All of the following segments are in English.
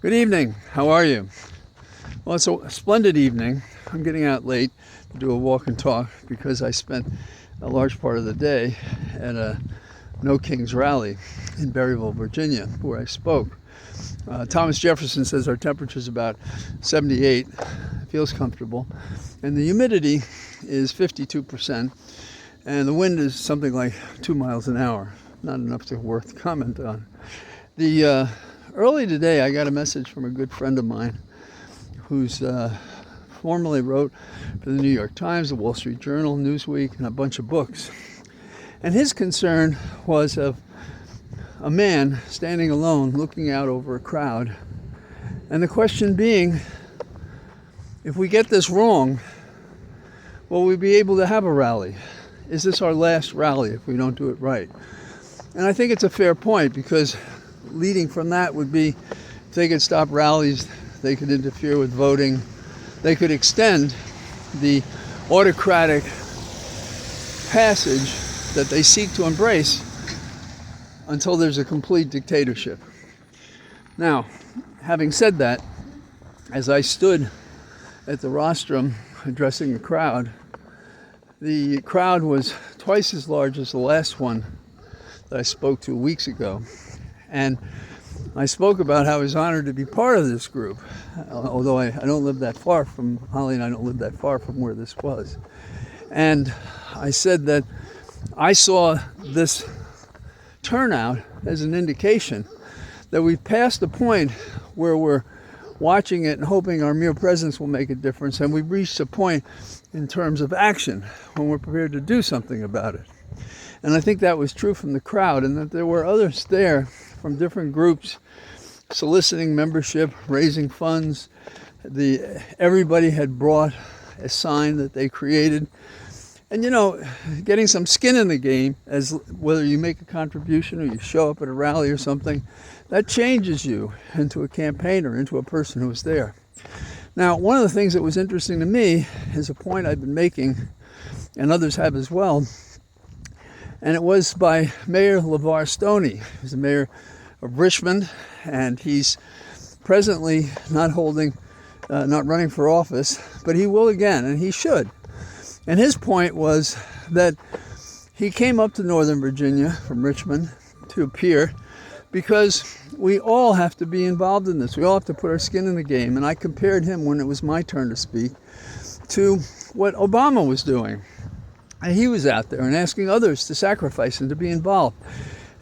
Good evening. How are you? Well, it's a splendid evening. I'm getting out late to do a walk and talk because I spent a large part of the day at a No Kings rally in Berryville, Virginia, where I spoke. Thomas Jefferson says our temperature is about 78. It feels comfortable. And the humidity is 52%. And the wind is something like 2 miles an hour. Not enough to worth comment on. Early today, I got a message from a good friend of mine who's formerly wrote for the New York Times, the Wall Street Journal, Newsweek, and a bunch of books. And his concern was of a man standing alone looking out over a crowd. And the question being, if we get this wrong, will we be able to have a rally? Is this our last rally if we don't do it right? And I think it's a fair point, because leading from that would be, if they could stop rallies, they could interfere with voting, they could extend the autocratic passage that they seek to embrace until there's a complete dictatorship. Now, having said that, as I stood at the rostrum addressing the crowd was twice as large as the last one that I spoke to weeks ago. And I spoke about how I was honored to be part of this group, although I don't live that far from, Holly and I don't live that far from where this was. And I said that I saw this turnout as an indication that we've passed the point where we're watching it and hoping our mere presence will make a difference, and we've reached a point in terms of action when we're prepared to do something about it. And I think that was true from the crowd, and that there were others there from different groups soliciting membership, raising funds. Everybody had brought a sign that they created. And getting some skin in the game, as whether you make a contribution or you show up at a rally or something, that changes you into a campaigner, into a person who was there. Now, one of the things that was interesting to me is a point I've been making, and others have as well, and it was by Mayor LeVar Stoney. He's the mayor of Richmond, and he's presently not running for office, but he will again, and he should. And his point was that he came up to Northern Virginia from Richmond to appear because we all have to be involved in this. We all have to put our skin in the game. And I compared him, when it was my turn to speak, to what Obama was doing. And he was out there and asking others to sacrifice and to be involved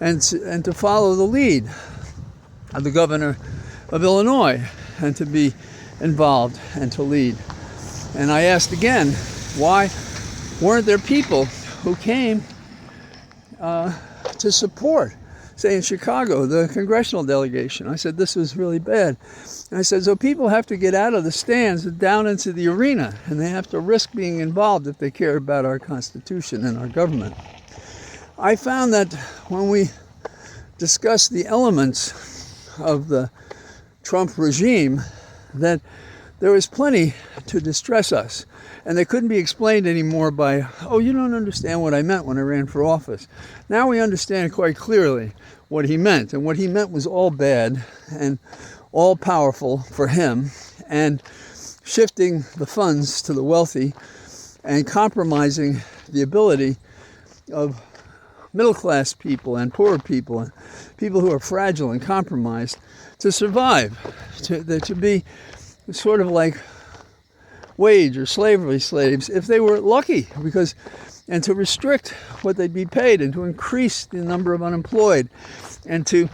and to follow the lead of the governor of Illinois and to be involved and to lead. And I asked again, why weren't there people who came to support, say in Chicago, the congressional delegation? I said, this was really bad. And I said, so people have to get out of the stands and down into the arena, and they have to risk being involved if they care about our Constitution and our government. I found that when we discussed the elements of the Trump regime, that there was plenty to distress us. And they couldn't be explained anymore by, oh, you don't understand what I meant when I ran for office. Now we understand quite clearly what he meant. And what he meant was all bad and all powerful for him, and shifting the funds to the wealthy and compromising the ability of middle-class people and poorer people and people who are fragile and compromised to survive, to be sort of like wage or slavery slaves if they were lucky, and to restrict what they'd be paid, and to increase the number of unemployed, and to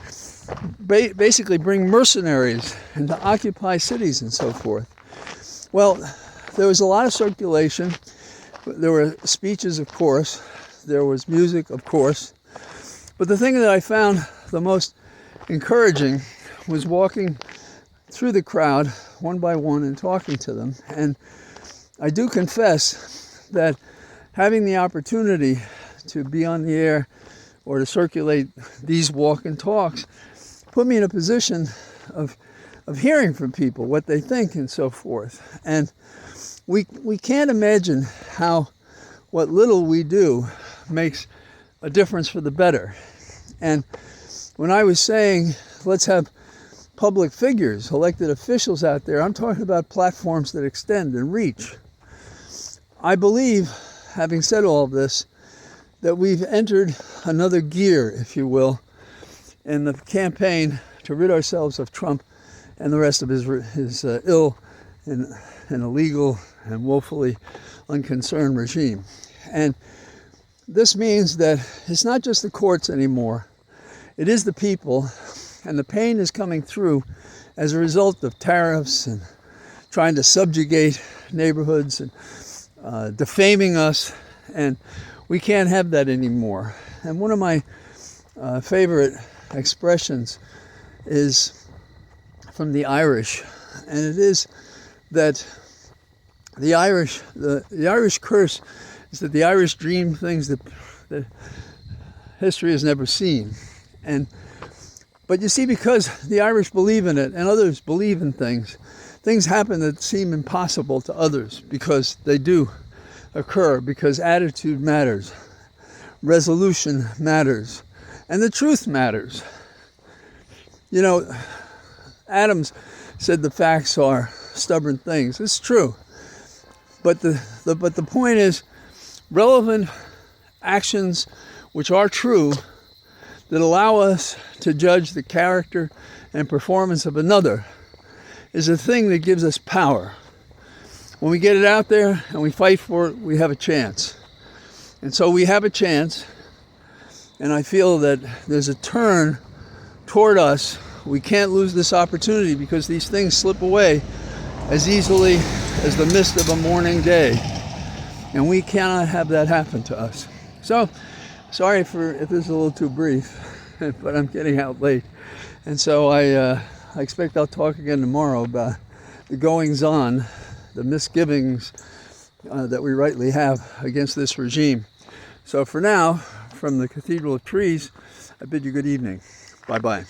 basically bring mercenaries and to occupy cities and so forth. Well, there was a lot of circulation. There were speeches, of course. There was music, of course. But the thing that I found the most encouraging was walking through the crowd one by one and talking to them. And I do confess that having the opportunity to be on the air or to circulate these walk and talks put me in a position of hearing from people what they think and so forth. And we can't imagine how what little we do makes a difference for the better. And when I was saying, let's have public figures, elected officials out there. I'm talking about platforms that extend and reach. I believe, having said all of this, that we've entered another gear, if you will, in the campaign to rid ourselves of Trump and the rest of his ill and illegal and woefully unconcerned regime. And this means that it's not just the courts anymore. It is the people, and the pain is coming through as a result of tariffs and trying to subjugate neighborhoods and defaming us, and we can't have that anymore. And one of my favorite expressions is from the Irish, and it is that the Irish curse is that the Irish dream things that history has never seen. But you see, because the Irish believe in it and others believe in things happen that seem impossible to others because they do occur, because attitude matters, resolution matters, and the truth matters. You know, Adams said the facts are stubborn things. It's true. But the point is, relevant actions which are true that allow us to judge the character and performance of another is a thing that gives us power. When we get it out there and we fight for it, we have a chance. And so we have a chance, and I feel that there's a turn toward us. We can't lose this opportunity because these things slip away as easily as the mist of a morning day. And we cannot have that happen to us. So, sorry if this is a little too brief, but I'm getting out late. And so I expect I'll talk again tomorrow about the goings-on, the misgivings that we rightly have against this regime. So for now, from the Cathedral of Trees, I bid you good evening. Bye-bye.